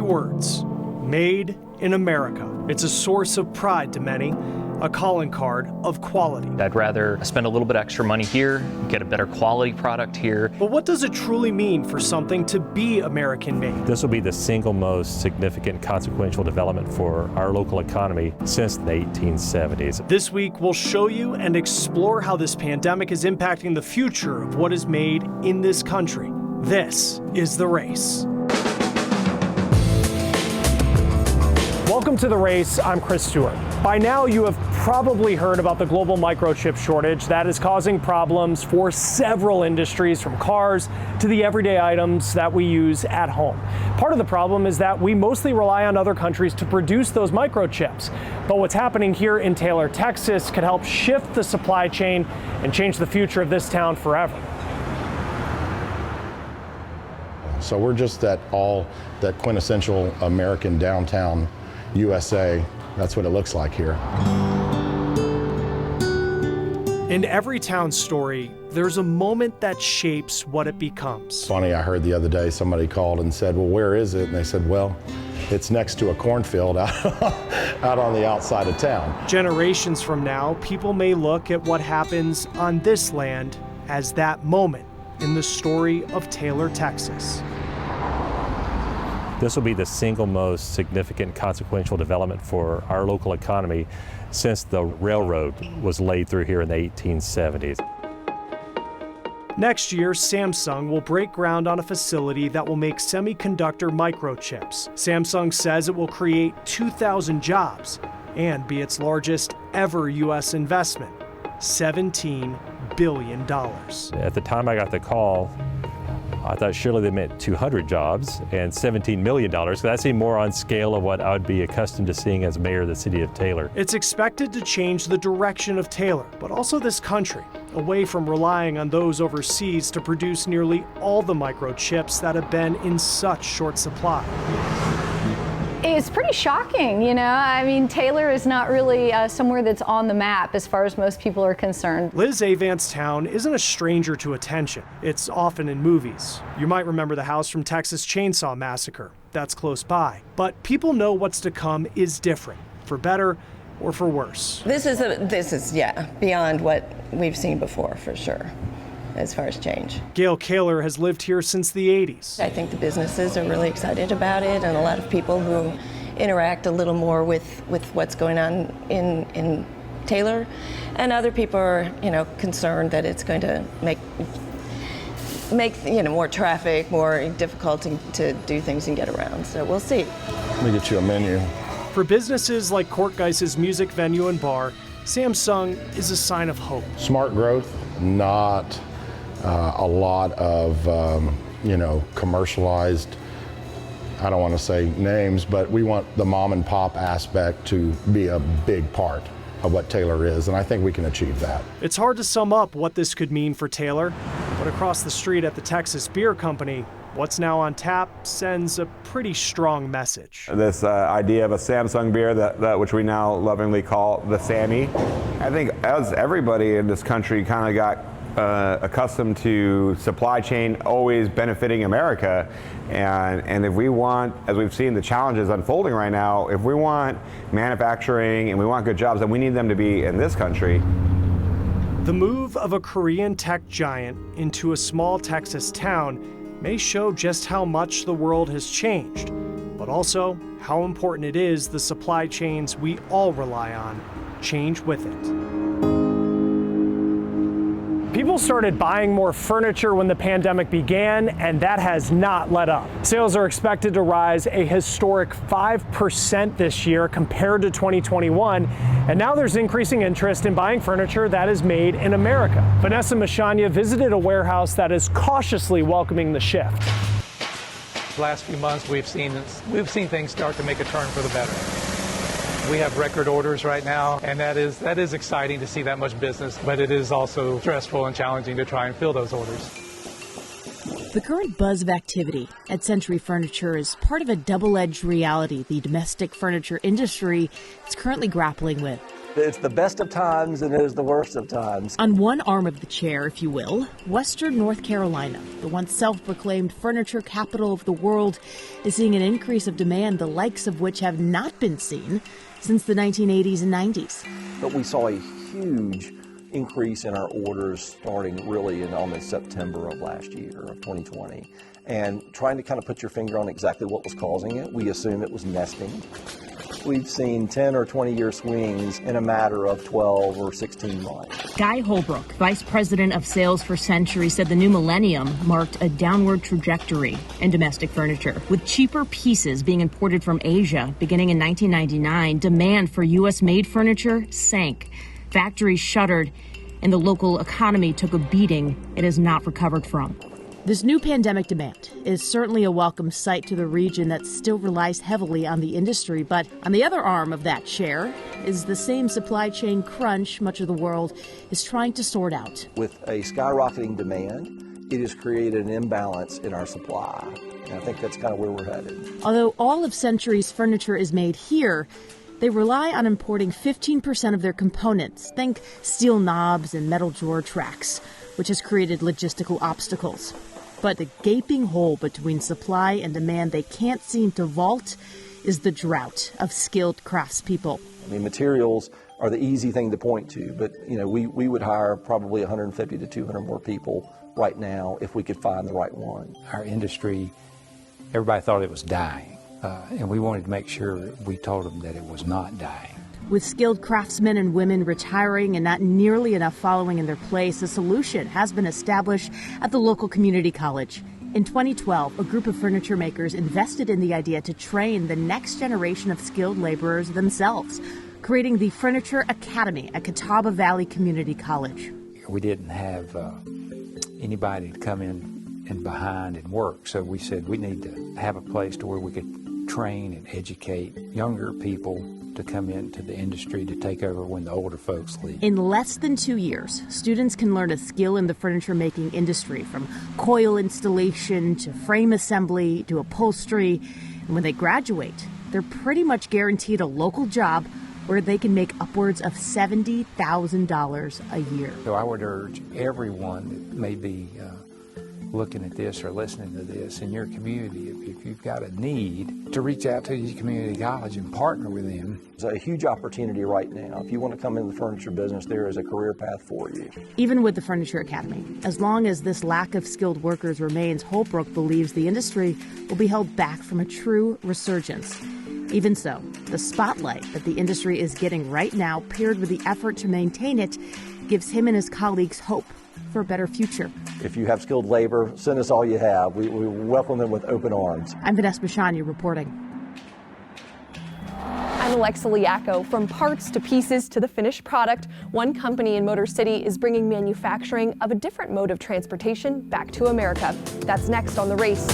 words, made in America. It's a source of pride to many, a calling card of quality. I'd rather spend a little bit extra money here, get a better quality product here. But what does it truly mean for something to be American made? This will be the single most significant consequential development for our local economy since the 1870s. This week, we'll show you and explore how this pandemic is impacting the future of what is made in this country. This is The Race. Welcome to The Race. I'm Chris Stewart. By now, you have probably heard about the global microchip shortage that is causing problems for several industries, from cars to the everyday items that we use at home. Part of the problem is that we mostly rely on other countries to produce those microchips. But what's happening here in Taylor, Texas, could help shift the supply chain and change the future of this town forever. So we're just that quintessential American downtown USA. That's what it looks like here. In every town story, there's a moment that shapes what it becomes. Funny, I heard the other day somebody called and said, well, where is it? And they said, well, it's next to a cornfield out on the outside of town. Generations from now, people may look at what happens on this land as that moment in the story of Taylor, Texas. This will be the single most significant consequential development for our local economy since the railroad was laid through here in the 1870s. Next year, Samsung will break ground on a facility that will make semiconductor microchips. Samsung says it will create 2,000 jobs and be its largest ever U.S. investment, $17 billion. At the time I got the call, I thought surely they meant 200 jobs and $17 million. That seemed more on scale of what I would be accustomed to seeing as mayor of the city of Taylor. It's expected to change the direction of Taylor, but also this country, away from relying on those overseas to produce nearly all the microchips that have been in such short supply. It's pretty shocking, you know? I mean, Taylor is not really somewhere that's on the map as far as most people are concerned. Liz Avant's town isn't a stranger to attention. It's often in movies. You might remember the house from Texas Chainsaw Massacre. That's close by. But people know what's to come is different, for better or for worse. This is beyond what we've seen before, for sure, as far as change. Gail Kaler has lived here since the 80s. I think the businesses are really excited about it, and a lot of people who interact a little more with what's going on in Taylor, and other people are, concerned that it's going to make more traffic, more difficult to do things and get around. So we'll see. Let me get you a menu. For businesses like Courtgeist's music venue and bar, Samsung is a sign of hope. Smart growth, not a lot of, commercialized, I don't want to say names, but we want the mom and pop aspect to be a big part of what Taylor is, and I think we can achieve that. It's hard to sum up what this could mean for Taylor, but across the street at the Texas Beer Company, what's now on tap sends a pretty strong message. This idea of a Samsung beer, that which we now lovingly call the Sammy. I think as everybody in this country kind of got accustomed to supply chain always benefiting America, and if we want, as we've seen the challenges unfolding right now, if we want manufacturing and we want good jobs, then we need them to be in this country. The move of a Korean tech giant into a small Texas town may show just how much the world has changed, but also how important it is the supply chains we all rely on change with it. People started buying more furniture when the pandemic began, and that has not let up. Sales are expected to rise a historic 5% this year compared to 2021, and now there's increasing interest in buying furniture that is made in America. Vanessa Mashanya visited a warehouse that is cautiously welcoming the shift. The last few months, we've seen things start to make a turn for the better. We have record orders right now, and that is exciting to see that much business, but it is also stressful and challenging to try and fill those orders. The current buzz of activity at Century Furniture is part of a double-edged reality the domestic furniture industry is currently grappling with. It's the best of times and it is the worst of times. On one arm of the chair, if you will, Western North Carolina, the once self-proclaimed furniture capital of the world, is seeing an increase of demand the likes of which have not been seen since the 1980s and 90s. But we saw a huge increase in our orders starting really in almost September of last year, of 2020. And trying to kind of put your finger on exactly what was causing it, we assume it was nesting. We've seen 10 or 20-year swings in a matter of 12 or 16 months. Guy Holbrook, vice president of sales for Century, said the new millennium marked a downward trajectory in domestic furniture. With cheaper pieces being imported from Asia beginning in 1999, demand for U.S.-made furniture sank. Factories shuttered, and the local economy took a beating it has not recovered from. This new pandemic demand is certainly a welcome sight to the region that still relies heavily on the industry. But on the other arm of that chair is the same supply chain crunch much of the world is trying to sort out. With a skyrocketing demand, it has created an imbalance in our supply. And I think that's kind of where we're headed. Although all of Century's furniture is made here, they rely on importing 15% of their components. Think steel knobs and metal drawer tracks, which has created logistical obstacles. But the gaping hole between supply and demand they can't seem to vault is the drought of skilled craftspeople. I mean, materials are the easy thing to point to, but we would hire probably 150 to 200 more people right now if we could find the right one. Our industry, everybody thought it was dying, and we wanted to make sure we told them that it was not dying. With skilled craftsmen and women retiring and not nearly enough following in their place, a solution has been established at the local community college. In 2012, a group of furniture makers invested in the idea to train the next generation of skilled laborers themselves, creating the Furniture Academy at Catawba Valley Community College. We didn't have anybody to come in and behind and work, so we said we need to have a place to where we could train and educate younger people to come into the industry to take over when the older folks leave. In less than 2 years, students can learn a skill in the furniture making industry, from coil installation to frame assembly to upholstery. And when they graduate, they're pretty much guaranteed a local job where they can make upwards of $70,000 a year. So I would urge everyone that may be looking at this or listening to this in your community, if you've got a need, to reach out to your community college and partner with them. There's a huge opportunity right now. If you want to come into the furniture business, there is a career path for you. Even with the Furniture Academy, as long as this lack of skilled workers remains, Holbrook believes the industry will be held back from a true resurgence. Even so, the spotlight that the industry is getting right now, paired with the effort to maintain it, gives him and his colleagues hope for a better future. If you have skilled labor, send us all you have. We welcome them with open arms. I'm Vanessa Bashani reporting. I'm Alexa Liaco. From parts to pieces to the finished product, one company in Motor City is bringing manufacturing of a different mode of transportation back to America. That's next on The Race.